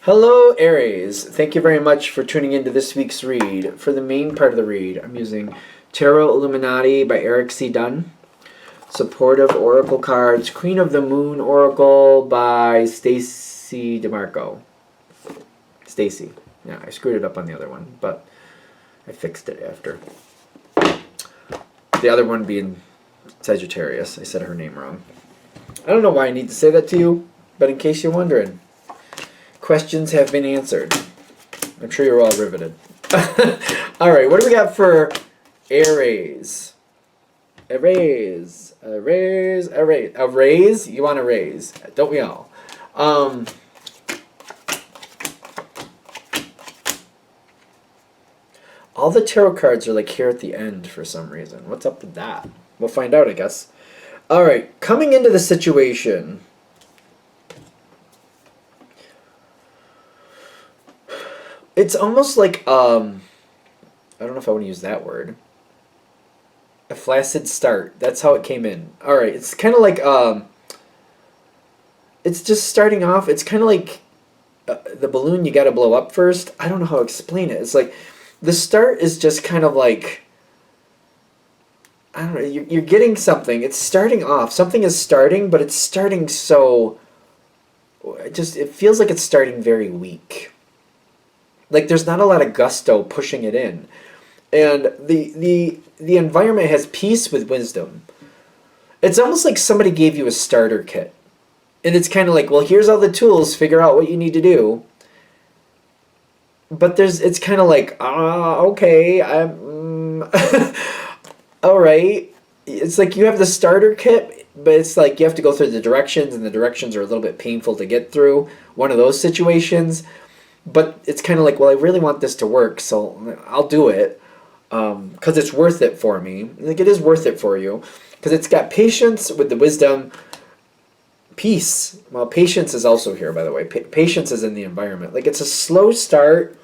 Hello, Aries. Thank you very much for tuning into this week's read. For the main part of the read, I'm using Tarot Illuminati by Eric C. Dunn, Supportive Oracle cards, Queen of the Moon Oracle by Stacy DeMarco. Stacy. Yeah, I screwed it up on the other one, but I fixed it after. The other one being Sagittarius. I said her name wrong. I don't know why I need to say that to you, but in case you're wondering, questions have been answered. I'm sure you're all riveted. Alright, what do we got for Aries? A raise. A raise. A raise. A raise? You want a raise. Don't we all? All the tarot cards are like here at the end for some reason. What's up with that? We'll find out, I guess. Alright, coming into the situation. It's almost like, I don't know if I want to use that word. A flaccid start. That's how it came in. Alright, it's kind of like, it's just starting off. It's kind of like the balloon you got to blow up first. I don't know how to explain it. It's like, the start is just kind of like, I don't know, you're getting something. It's starting off. Something is starting, but it's starting so, it feels like it's starting very weak. Like there's not a lot of gusto pushing it in. And the environment has peace with wisdom. It's almost like somebody gave you a starter kit. And it's kind of like, well, here's all the tools, figure out what you need to do. But it's kind of like, okay, all right. It's like you have the starter kit, but it's like you have to go through the directions, and the directions are a little bit painful to get through. One of those situations. But it's kind of like, well, I really want this to work, so I'll do it because it's worth it for me. Like it is worth it for you because it's got patience with the wisdom. Peace. Well, patience is also here, by the way. Patience is in the environment. Like it's a slow start.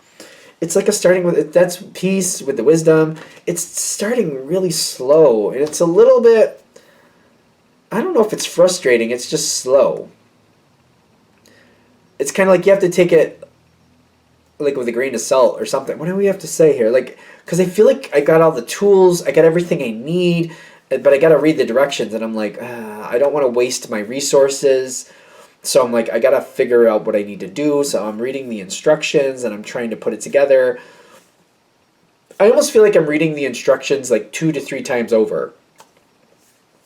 It's like a starting with, that's peace with the wisdom. It's starting really slow, and it's a little bit, I don't know if it's frustrating, it's just slow. It's kind of like you have to take it like with a grain of salt or something. What do we have to say here? Like, because I feel like I got all the tools, I got everything I need, but I got to read the directions, and I'm like, I don't want to waste my resources. So I'm like, I got to figure out what I need to do. So I'm reading the instructions, and I'm trying to put it together. I almost feel like I'm reading the instructions like 2 to 3 times over.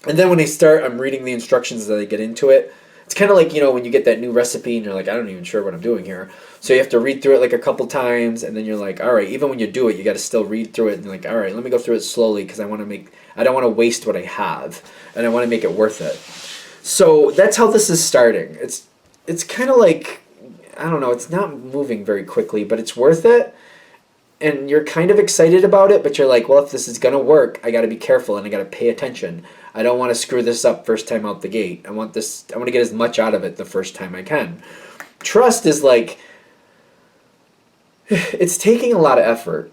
And then when I start, I'm reading the instructions as I get into it. It's kind of like, when you get that new recipe and you're like, I don't even sure what I'm doing here. So you have to read through it like a couple times, and then you're like, all right, even when you do it, you got to still read through it, and you're like, all right, let me go through it slowly because I don't want to waste what I have, and I want to make it worth it. So that's how this is starting. It's kind of like, I don't know, it's not moving very quickly, but it's worth it. And you're kind of excited about it, but you're like, well, if this is going to work, I got to be careful and I got to pay attention. I don't want to screw this up first time out the gate. I want to get as much out of it the first time I can. Trust is like, it's taking a lot of effort.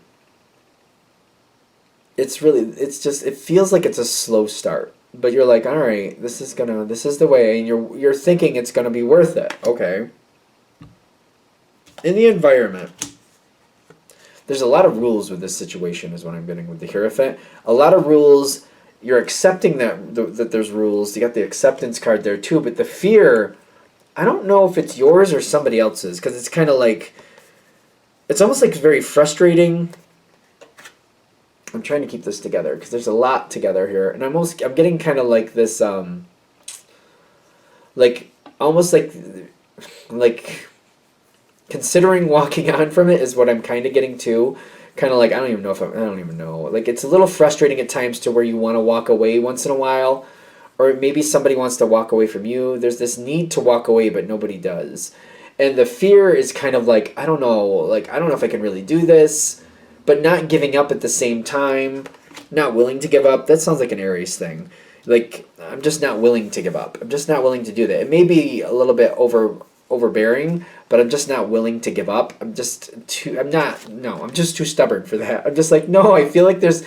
It feels like it's a slow start. But you're like, all right, this is the way, and you're thinking it's gonna be worth it. Okay. In the environment, there's a lot of rules with this situation, is what I'm getting with the Hierophant. A lot of rules. You're accepting that there's rules. You got the acceptance card there too, but the fear, I don't know if it's yours or somebody else's, because it's kind of like, it's almost like very frustrating. I'm trying to keep this together because there's a lot together here, and I'm getting kind of like this, like almost like considering walking on from it is what I'm kind of getting to. Kind of like I don't even know. Like it's a little frustrating at times to where you want to walk away once in a while, or maybe somebody wants to walk away from you. There's this need to walk away, but nobody does, and the fear is kind of like I don't know if I can really do this. But not giving up at the same time, not willing to give up. That sounds like an Aries thing. Like, I'm just not willing to give up. I'm just not willing to do that. It may be a little bit overbearing, but I'm just not willing to give up. I'm just too stubborn for that. I'm just like, no, I feel like this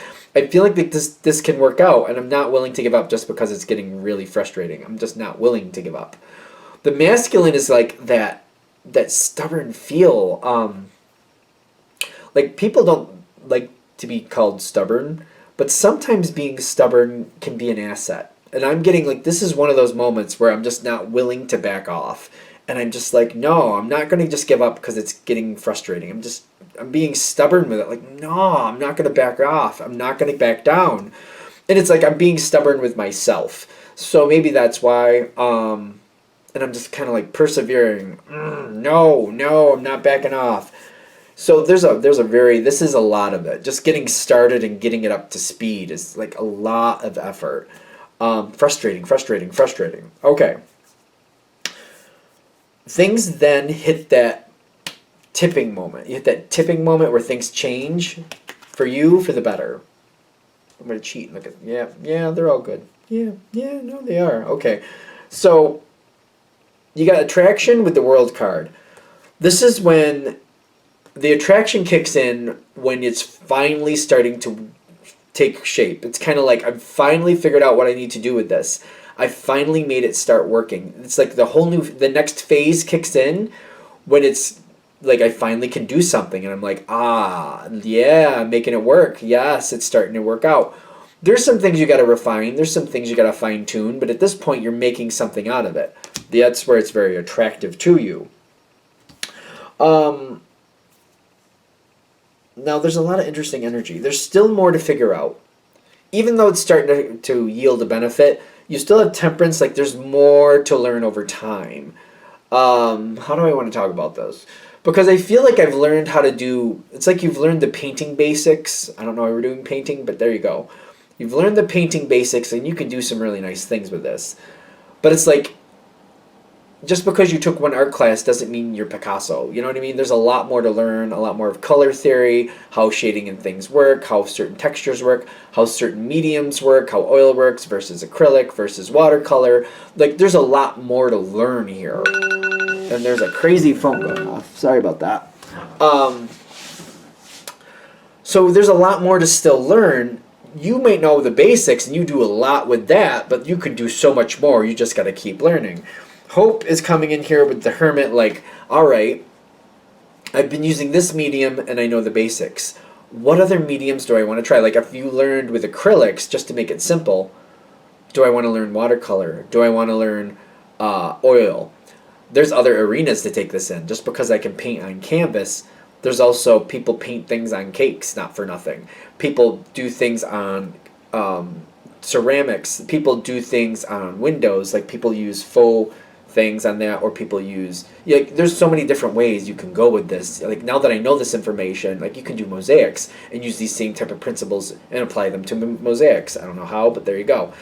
can work out, and I'm not willing to give up just because it's getting really frustrating. I'm just not willing to give up. The masculine is like that that stubborn feel. Like people don't like to be called stubborn, but sometimes being stubborn can be an asset. And I'm getting like this is one of those moments where I'm just not willing to back off. And I'm just like, no, I'm not going to just give up because it's getting frustrating. I'm being stubborn with it. Like, no, I'm not going to back off. I'm not going to back down. And it's like I'm being stubborn with myself. So maybe that's why. And I'm just kind of like persevering. No, I'm not backing off. So this is a lot of it. Just getting started and getting it up to speed is like a lot of effort. Frustrating. Okay. Things then hit that tipping moment. You hit that tipping moment where things change for you for the better. I'm gonna cheat and look at they're all good. No, they are. Okay. So you got attraction with the world card. This is when the attraction kicks in when it's finally starting to take shape. It's kind of like I've finally figured out what I need to do with this. I finally made it start working. It's like the next phase kicks in when it's like I finally can do something and I'm like, I'm making it work. Yes, it's starting to work out. There's some things you got to refine. There's some things you got to fine tune, but at this point you're making something out of it. That's where it's very attractive to you. Now there's a lot of interesting energy. There's still more to figure out. Even though it's starting to yield a benefit, you still have temperance. Like there's more to learn over time. How do I want to talk about this? Because I feel like I've learned how to do. It's like you've learned the painting basics. I don't know why we're doing painting, but there you go. You've learned the painting basics, and you can do some really nice things with this. But it's like, just because you took one art class doesn't mean you're Picasso. You know what I mean? There's a lot more to learn, a lot more of color theory, how shading and things work, how certain textures work, how certain mediums work, how oil works versus acrylic versus watercolor. Like, there's a lot more to learn here. And there's a crazy phone going off. Sorry about that. So there's a lot more to still learn. You may know the basics and you do a lot with that, but you can do so much more. You just got to keep learning. Hope is coming in here with the Hermit like, all right, I've been using this medium and I know the basics. What other mediums do I want to try? Like if you learned with acrylics, just to make it simple, do I want to learn watercolor? Do I want to learn oil? There's other arenas to take this in. Just because I can paint on canvas, there's also people paint things on cakes, not for nothing. People do things on ceramics. People do things on windows. Like people use faux things on that, or people use there's so many different ways you can go with this. Like now that I know this information, like you can do mosaics and use these same type of principles and apply them to mosaics. I don't know how, but there you go.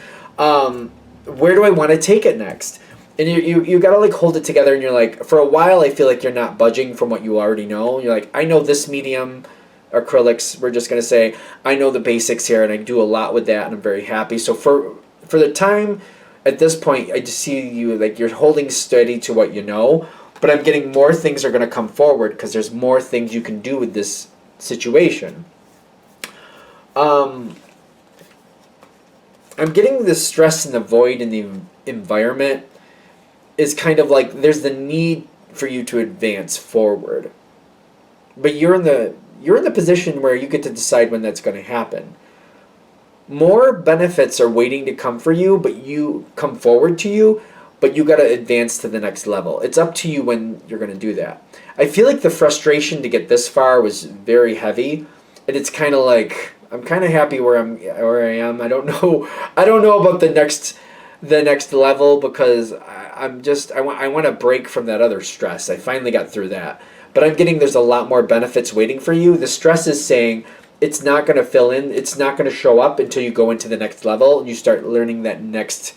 Where do I want to take it next? And you gotta like hold it together, and you're like, for a while I feel like you're not budging from what you already know. You're like, I know this medium, acrylics, we're just gonna say I know the basics here and I do a lot with that and I'm very happy. So for the time at this point, I just see you like you're holding steady to what you know, but I'm getting more things are going to come forward because there's more things you can do with this situation. I'm getting the stress and the void in the environment is kind of like there's the need for you to advance forward, but you're in the position where you get to decide when that's going to happen. More benefits are waiting to come for you, but you come forward to you, but you got to advance to the next level. It's up to you when you're going to do that. I feel like the frustration to get this far was very heavy, and it's kind of like I'm kind of happy where I am. I don't know about the next level because I want to break from that other stress. I finally got through that, but I'm getting there's a lot more benefits waiting for you. The stress is saying it's not going to fill in. It's not going to show up until you go into the next level and you start learning that next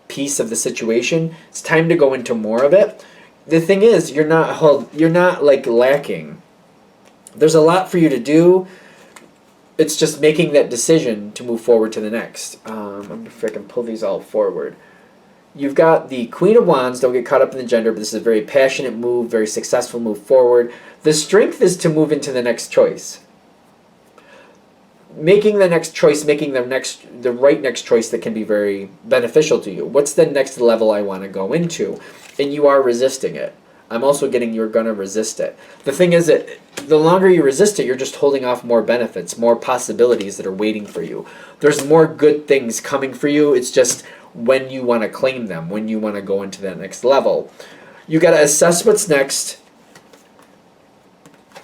piece of the situation. It's time to go into more of it. The thing is, you're not like lacking. There's a lot for you to do. It's just making that decision to move forward to the next. If I can pull these all forward. You've got the Queen of Wands. Don't get caught up in the gender, but this is a very passionate move, very successful move forward. The strength is to move into the next choice. Making the next choice, making the right next choice that can be very beneficial to you. What's the next level I want to go into? And you are resisting it. I'm also getting you're going to resist it. The thing is that the longer you resist it, you're just holding off more benefits, more possibilities that are waiting for you. There's more good things coming for you. It's just when you want to claim them, when you want to go into that next level. You got to assess what's next,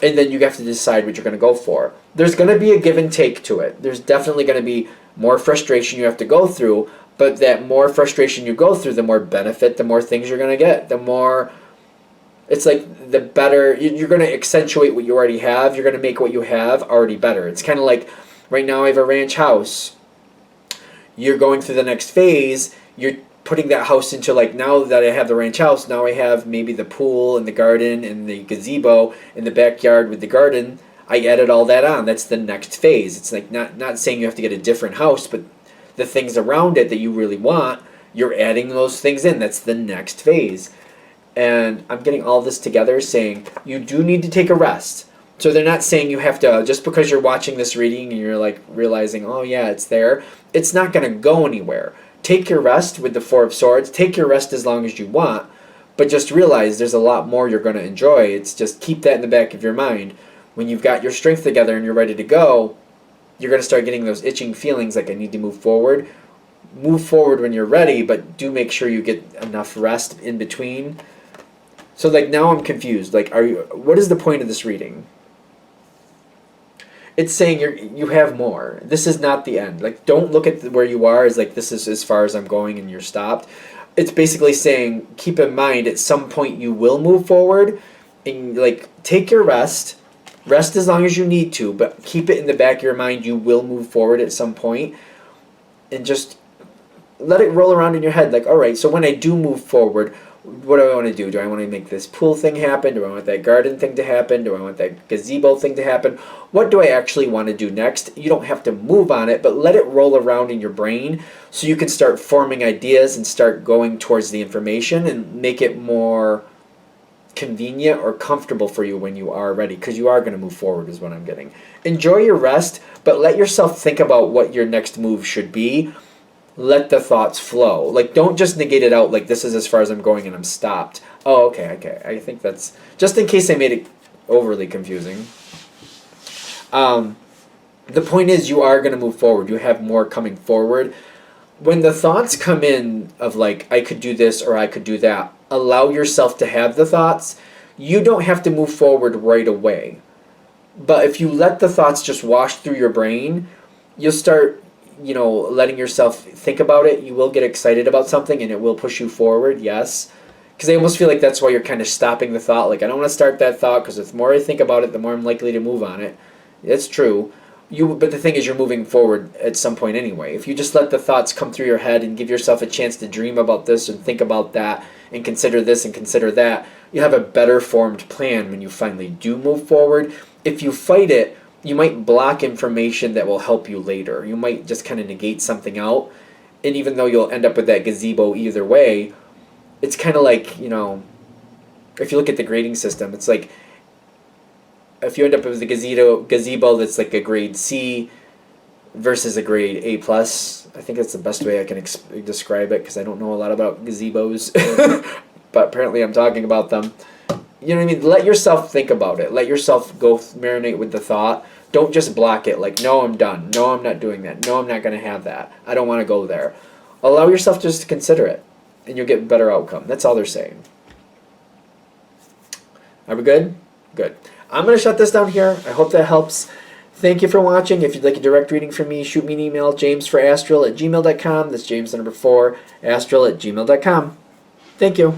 and then you have to decide what you're going to go for. There's going to be a give and take to it. There's definitely going to be more frustration you have to go through, but that more frustration you go through, the more benefit, the more things you're going to get, the more... It's like the better... You're going to accentuate what you already have. You're going to make what you have already better. It's kind of like, right now I have a ranch house. You're going through the next phase. You're putting that house into, like, now that I have the ranch house, now I have maybe the pool and the garden and the gazebo in the backyard with the garden. I added all that on. That's the next phase. It's like not saying you have to get a different house, but the things around it that you really want, you're adding those things in. That's the next phase. And I'm getting all this together saying you do need to take a rest. So they're not saying you have to, just because you're watching this reading and you're like realizing, oh yeah, it's there, it's not going to go anywhere. Take your rest with the Four of Swords. Take your rest as long as you want, but just realize there's a lot more you're going to enjoy. It's just keep that in the back of your mind. When you've got your strength together and you're ready to go, you're going to start getting those itching feelings like I need to move forward. Move forward when you're ready, but do make sure you get enough rest in between. So like now I'm confused. Like, what is the point of this reading? It's saying you have more. This is not the end. Like, don't look at where you are as like this is as far as I'm going and you're stopped. It's basically saying keep in mind at some point you will move forward, and like take your rest. Rest as long as you need to, but keep it in the back of your mind you will move forward at some point, and just let it roll around in your head like, all right, so when I do move forward, what do I want to do? Do I want to make this pool thing happen? Do I want that garden thing to happen? Do I want that gazebo thing to happen? What do I actually want to do next? You don't have to move on it, but let it roll around in your brain so you can start forming ideas and start going towards the information and make it more convenient or comfortable for you when you are ready, because you are going to move forward is what I'm getting. Enjoy your rest, but let yourself think about what your next move should be. Let the thoughts flow. Like, don't just negate it out like this is as far as I'm going and I'm stopped. Oh, okay. I think that's... Just in case I made it overly confusing. The point is you are going to move forward. You have more coming forward. When the thoughts come in of like, I could do this or I could do that, allow yourself to have the thoughts. You don't have to move forward right away. But if you let the thoughts just wash through your brain, you'll start... letting yourself think about it. You will get excited about something and it will push you forward, yes. Because I almost feel like that's why you're kind of stopping the thought. Like, I don't want to start that thought because the more I think about it, the more I'm likely to move on it. That's true. But the thing is, you're moving forward at some point anyway. If you just let the thoughts come through your head and give yourself a chance to dream about this and think about that and consider this and consider that, you have a better formed plan when you finally do move forward. If you fight it, you might block information that will help you later. You might just kind of negate something out. And even though you'll end up with that gazebo either way, it's kind of like, if you look at the grading system, it's like, if you end up with a gazebo that's like a grade C versus a grade A+, I think that's the best way I can describe it, because I don't know a lot about gazebos, but apparently I'm talking about them. You know what I mean? Let yourself think about it. Let yourself go marinate with the thought. Don't just block it like, no, I'm done. No, I'm not doing that. No, I'm not going to have that. I don't want to go there. Allow yourself just to consider it, and you'll get a better outcome. That's all they're saying. Are we good? Good. I'm going to shut this down here. I hope that helps. Thank you for watching. If you'd like a direct reading from me, shoot me an email, jamesforastral@gmail.com. That's James the number 4, astral@gmail.com. Thank you.